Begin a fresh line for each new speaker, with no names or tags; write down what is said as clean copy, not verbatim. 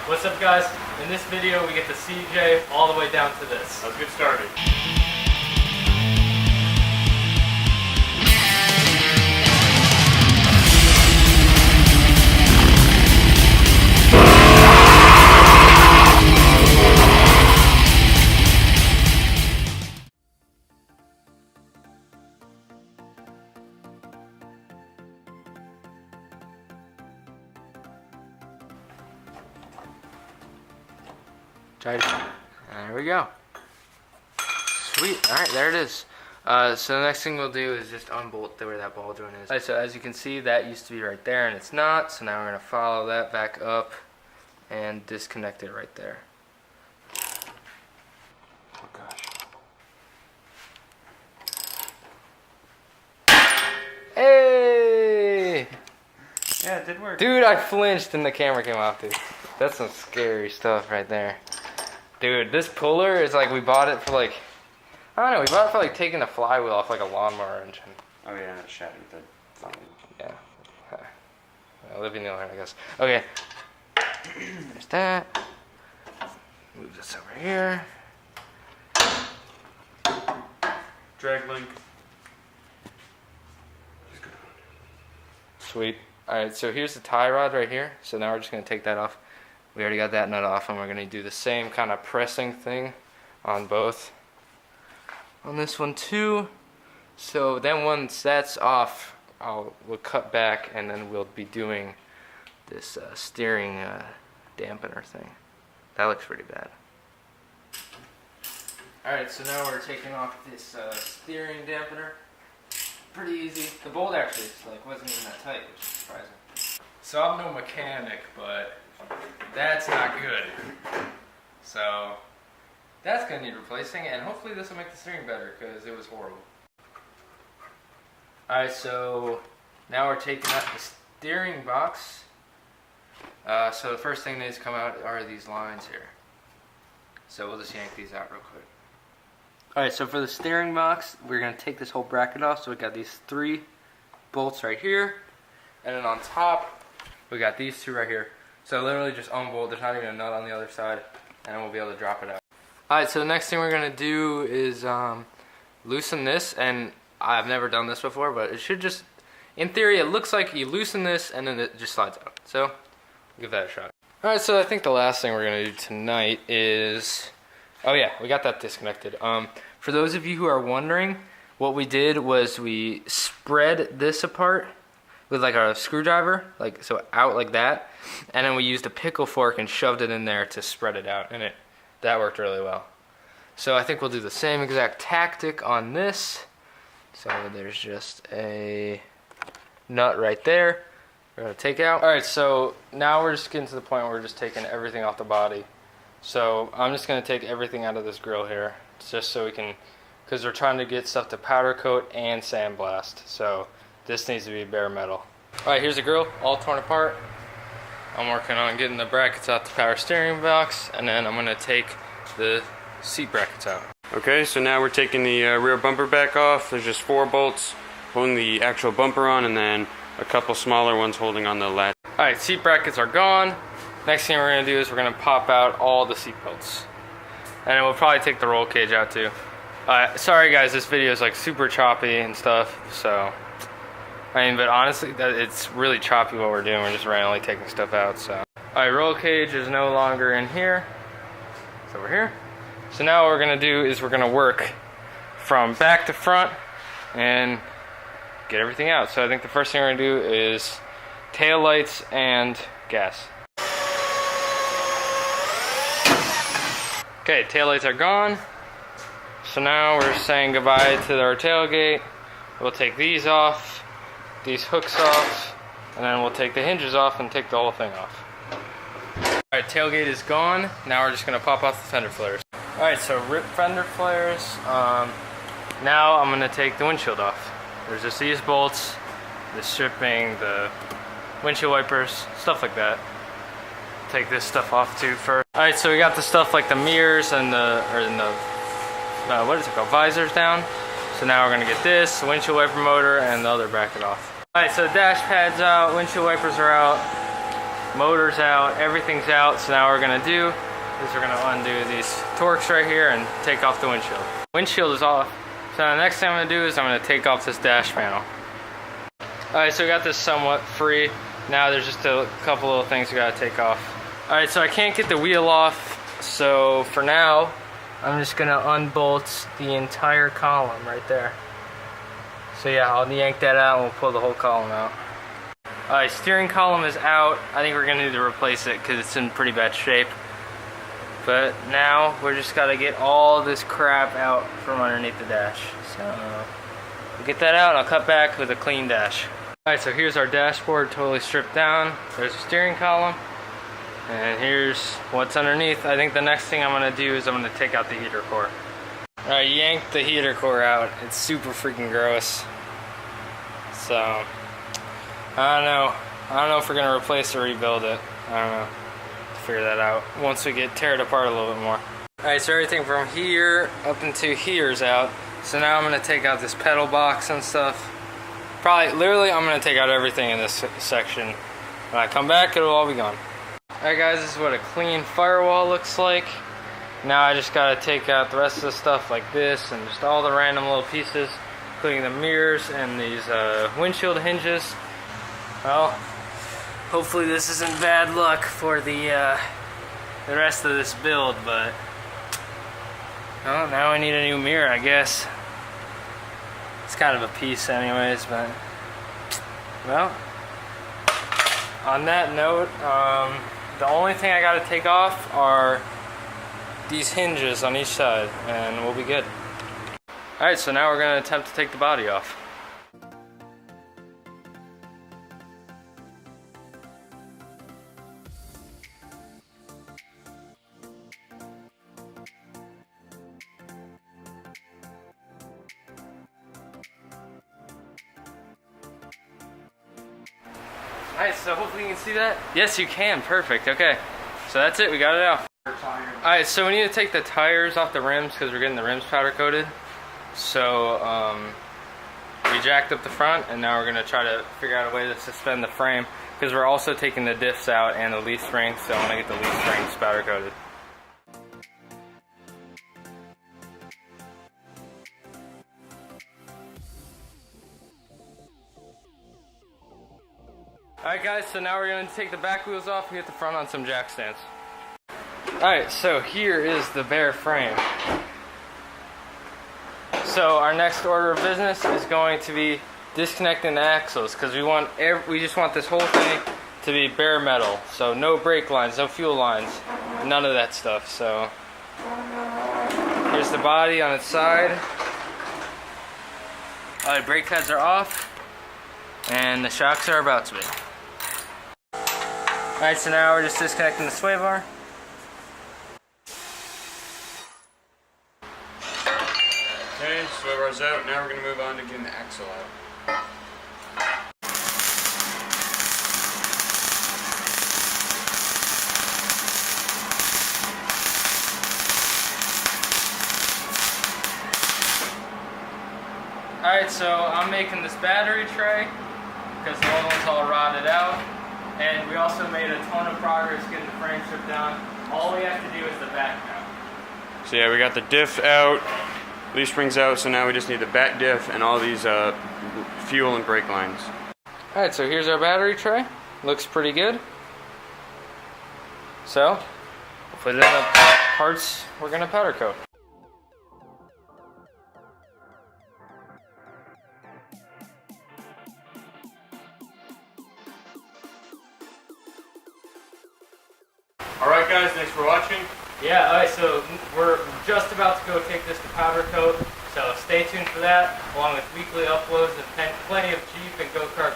What's up, guys? In this video we get the CJ all the way down to this.
Let's get started.
There we go. Sweet. Alright, there it is. So the next thing we'll do is just unbolt where that ball joint is. Alright, so as you can see, that used to be right there and it's not. So now we're going to follow that back up and disconnect it right there.
Oh gosh.
Hey!
Yeah, it did work.
Dude, I flinched and the camera came off, dude. That's some scary stuff right there. Dude, this puller is like, we bought it for like, I don't know, we bought it for like taking the flywheel off like a lawnmower engine.
Oh yeah, it shattered the flywheel.
Yeah. Living the I guess. Okay. There's that. Move this over here.
Drag link.
Sweet. Alright, so here's the tie rod right here. So now we're just going to take that off. We already got that nut off, and we're going to do the same kind of pressing thing on both. On this one too. So then once that's off, we'll cut back, and then we'll be doing this steering dampener thing. That looks pretty bad. Alright, so now we're taking off this steering dampener. Pretty easy. The bolt actually wasn't even that tight, which is surprising. So I'm no mechanic, but that's not good. So that's gonna need replacing, and hopefully this will make the steering better because it was horrible. Alright, so now we're taking out the steering box. So the first thing that needs to come out are these lines here. So we'll just yank these out real quick. Alright, so for the steering box, we're going to take this whole bracket off. So we got these 3 bolts right here. And then on top, we got these 2 right here. So literally just unbolt. There's not even a nut on the other side. And then we'll be able to drop it out. Alright, so the next thing we're going to do is loosen this. And I've never done this before, but it should just, in theory, it looks like you loosen this and then it just slides out. So, we'll give that a shot. Alright, so I think the last thing we're going to do tonight is... Oh yeah, we got that disconnected. For those of you who are wondering, what we did was we spread this apart with like a screwdriver, like so out like that, and then we used a pickle fork and shoved it in there to spread it out, and that worked really well. So I think we'll do the same exact tactic on this. So there's just a nut right there. We're gonna take out. All right, so now we're just getting to the point where we're just taking everything off the body. So I'm just going to take everything out of this grill here, just so we can, because we're trying to get stuff to powder coat and sandblast. So this needs to be bare metal. Alright, here's the grill, all torn apart. I'm working on getting the brackets out the power steering box, and then I'm going to take the seat brackets out.
Okay, so now we're taking the rear bumper back off. There's just 4 bolts holding the actual bumper on, and then a couple smaller ones holding on the latch.
Alright, seat brackets are gone. Next thing we're going to do is we're going to pop out all the seat belts. And then we'll probably take the roll cage out too. Sorry guys, this video is like super choppy and stuff. So, I mean, but honestly, it's really choppy what we're doing. We're just randomly taking stuff out. So, alright, roll cage is no longer in here. It's over here. So now what we're going to do is we're going to work from back to front and get everything out. So I think the first thing we're going to do is tail lights and gas. Okay, taillights are gone. So now we're saying goodbye to our tailgate. We'll take these off, these hooks off, and then we'll take the hinges off and take the whole thing off. Alright, tailgate is gone. Now we're just going to pop off the fender flares. Alright, so rip fender flares. Now I'm going to take the windshield off. There's just these bolts, the stripping, the windshield wipers, stuff like that. Take this stuff off too first. Alright, so we got the stuff like the mirrors and what is it called, visors down. So now we're going to get this, the windshield wiper motor, and the other bracket off. Alright, so dash pad's out, windshield wipers are out. Motor's out, everything's out. So now what we're gonna do is we're gonna undo these Torx right here and take off the windshield. Windshield is off. So the next thing I'm gonna do is I'm gonna take off this dash panel. Alright, so we got this somewhat free. Now there's just a couple little things we gotta take off. Alright, so I can't get the wheel off. So for now, I'm just gonna unbolt the entire column right there. So yeah, I'll yank that out and we'll pull the whole column out. Alright, steering column is out. I think we're gonna need to replace it because it's in pretty bad shape. But now we're just gotta get all this crap out from underneath the dash. So we'll get that out and I'll cut back with a clean dash. Alright, so here's our dashboard totally stripped down. There's the steering column. And here's what's underneath. I think the next thing I'm gonna do is I'm gonna take out the heater core. Alright, yank the heater core out. It's super freaking gross. So, I don't know. I don't know if we're gonna replace or rebuild it. I don't know. Figure that out once we tear it apart a little bit more. Alright, so everything from here up into here is out. So now I'm gonna take out this pedal box and stuff. Literally, I'm gonna take out everything in this section. When I come back, it'll all be gone. Alright guys, this is what a clean firewall looks like. Now I just gotta take out the rest of the stuff like this and just all the random little pieces, including the mirrors and these windshield hinges. Well, hopefully this isn't bad luck for the rest of this build, but well, now I need a new mirror, I guess. It's kind of a piece anyways, but well, on that note, the only thing I gotta take off are these hinges on each side and we'll be good. Alright, so now we're gonna attempt to take the body off. Alright, so hopefully you can see that. Yes, you can. Perfect. Okay. So that's it. We got it out. Alright, so we need to take the tires off the rims because we're getting the rims powder coated. So, we jacked up the front and now we're going to try to figure out a way to suspend the frame because we're also taking the diffs out and the leaf springs, so I want to get the leaf springs powder coated. Alright guys, so now we're going to take the back wheels off and get the front on some jack stands. Alright, so here is the bare frame. So our next order of business is going to be disconnecting the axles because we just want this whole thing to be bare metal. So no brake lines, no fuel lines, none of that stuff. So here's the body on its side. Alright, brake pads are off and the shocks are about to be. Alright, so now we're just disconnecting the sway bar.
Okay, sway bar's out. Now we're going to move on to getting the axle out.
Alright, so I'm making this battery tray because the other one's all rotted out. And we also made a ton of progress getting the frame stripped down. All we have to do is the back now.
So yeah, we got the diff out, leaf springs out, so now we just need the back diff and all these fuel and brake lines.
Alright, so here's our battery tray. Looks pretty good. So, we'll put it in the parts we're going to powder coat.
Alright guys, thanks for watching.
Yeah, alright, so we're just about to go take this to powder coat, so stay tuned for that, along with weekly uploads and plenty of Jeep and go-kart